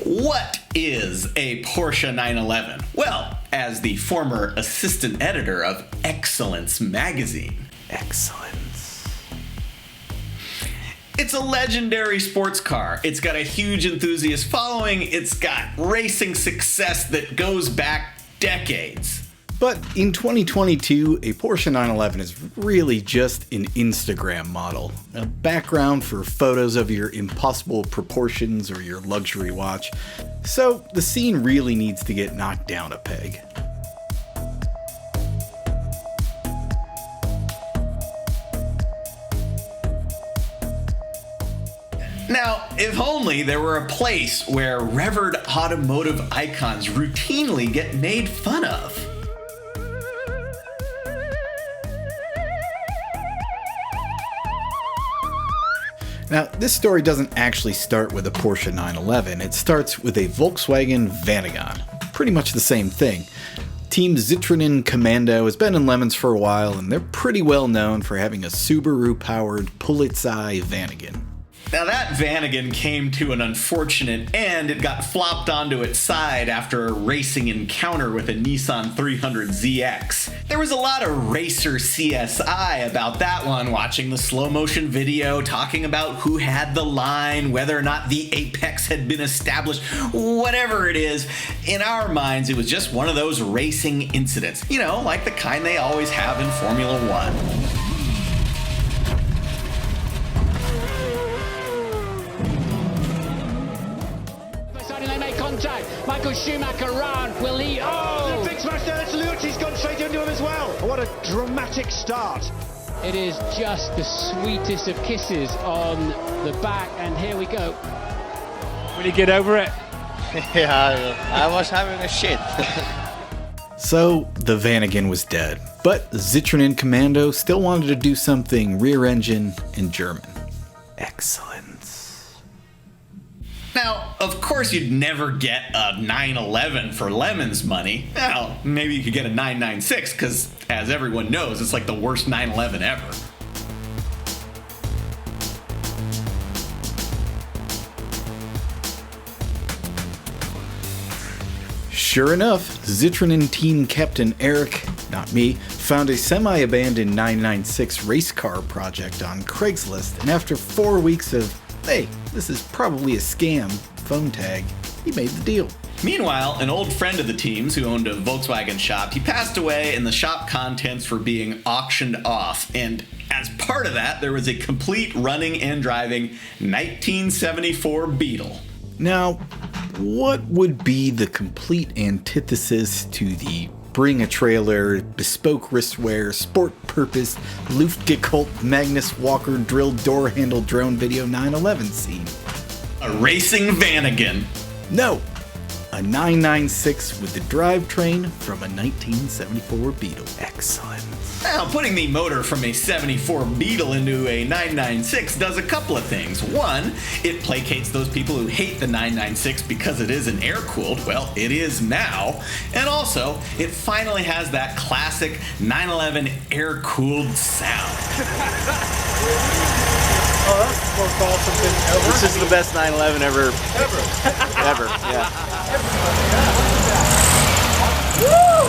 What is a Porsche 911? Well, as the former assistant editor of Excellence magazine. Excellence. It's a legendary sports car. It's got a huge enthusiast following. It's got racing success that goes back decades. But in 2022, a Porsche 911 is really just an Instagram model. A background for photos of your impossible proportions or your luxury watch. So the scene really needs to get knocked down a peg. Now, if only there were a place where revered automotive icons routinely get made fun of. Now, this story doesn't actually start with a Porsche 911, it starts with a Volkswagen Vanagon. Pretty much the same thing. Team Zitronen Kommando has been in Lemons for a while, and they're pretty well known for having a Subaru-powered Polizei Vanagon. Now that Vanagon came to an unfortunate end. It got flopped onto its side after a racing encounter with a Nissan 300ZX. There was a lot of racer CSI about that one, watching the slow motion video, talking about who had the line, whether or not the apex had been established, whatever it is. In our minds, it was just one of those racing incidents, you know, like the kind they always have in Formula One. Michael Schumacher round, will he? Oh! The big smash there, it's Lewis, he's gone straight into him as well. What a dramatic start. It is just the sweetest of kisses on the back, and here we go. Will you get over it? Yeah, I was having a shit. So, the Vanagon was dead, but Zitronen Kommando still wanted to do something rear engine and German. Excellence. Now, of course you'd never get a 911 for Lemons money. Well, maybe you could get a 996, because as everyone knows, it's like the worst 911 ever. Sure enough, Zitronen team captain Eric, not me, found a semi-abandoned 996 race car project on Craigslist, and after 4 weeks of, hey, this is probably a scam, phone tag, he made the deal. Meanwhile, an old friend of the team's who owned a Volkswagen shop, he passed away and the shop contents were being auctioned off. And as part of that, there was a complete running and driving 1974 Beetle. Now, what would be the complete antithesis to the bring a trailer, bespoke wristwear, sport purpose, Luftgekühlt Magnus Walker drilled door handle drone video 911 scene? A racing Vanagon. No, a 996 with the drivetrain from a 1974 Beetle. Excellent. Now, putting the motor from a 74 Beetle into a 996 does a couple of things. One, it placates those people who hate the 996 because it isn't air-cooled. Well, it is now. And also, it finally has that classic 911 air-cooled sound. Oh, that's the most awesome thing ever. This is the best 911 ever. Ever, yeah. Woo!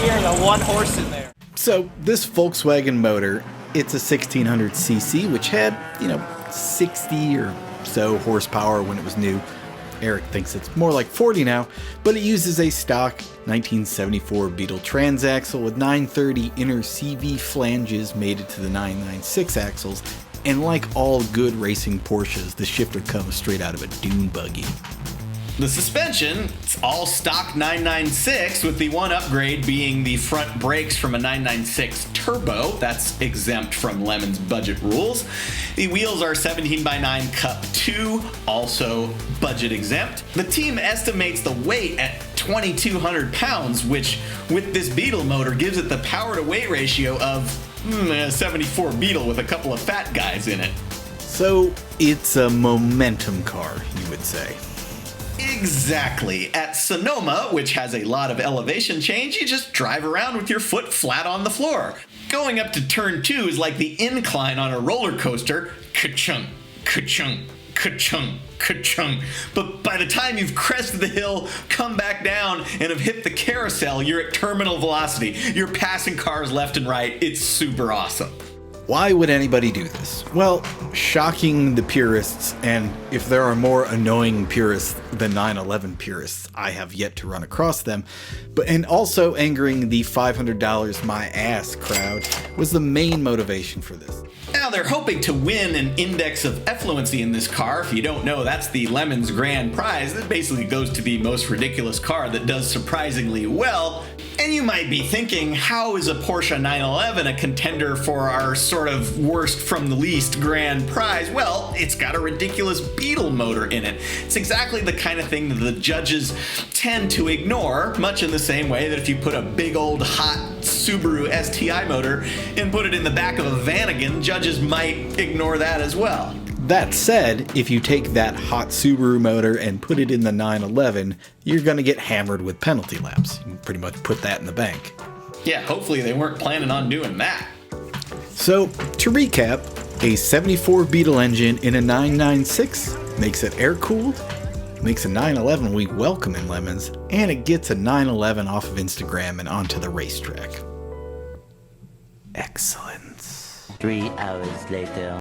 Hear the one horse in there. So, this Volkswagen motor, it's a 1600cc, which had, 60 or so horsepower when it was new. Eric thinks it's more like 40 now, but it uses a stock 1974 Beetle transaxle with 930 inner CV flanges mated to the 996 axles, and like all good racing Porsches, the shifter comes straight out of a dune buggy. The suspension, it's all stock 996, with the one upgrade being the front brakes from a 996 Turbo. That's exempt from Lemon's budget rules. The wheels are 17x9 Cup 2, also budget exempt. The team estimates the weight at 2,200 pounds, which with this Beetle motor gives it the power to weight ratio of a 74 Beetle with a couple of fat guys in it. So it's a momentum car, you would say. Exactly. At Sonoma, which has a lot of elevation change, you just drive around with your foot flat on the floor. Going up to turn 2 is like the incline on a roller coaster. Ka-chunk, ka-chunk, ka-chung, ka-chung. But by the time you've crested the hill, come back down, and have hit the carousel, you're at terminal velocity. You're passing cars left and right. It's super awesome. Why would anybody do this? Well, shocking the purists, and if there are more annoying purists than 911 purists, I have yet to run across them, and also angering the $500 my ass crowd was the main motivation for this. Now, they're hoping to win an index of effluency in this car. If you don't know, that's the Lemon's grand prize. That basically goes to the most ridiculous car that does surprisingly well. And you might be thinking, how is a Porsche 911 a contender for our sort of worst from the least grand prize? Well, it's got a ridiculous Beetle motor in it. It's exactly the kind of thing that the judges tend to ignore, much in the same way that if you put a big old hot Subaru STI motor and put it in the back of a Vanagon, judges might ignore that as well. That said, if you take that hot Subaru motor and put it in the 911, you're going to get hammered with penalty laps. You can pretty much put that in the bank. Yeah, hopefully they weren't planning on doing that. So, to recap, a 74 Beetle engine in a 996 makes it air-cooled, makes a 911 we welcome in Lemons, and it gets a 911 off of Instagram and onto the racetrack. Excellence. 3 hours later.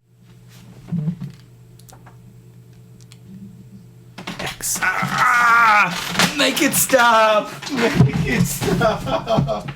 Make it stop! Make it stop!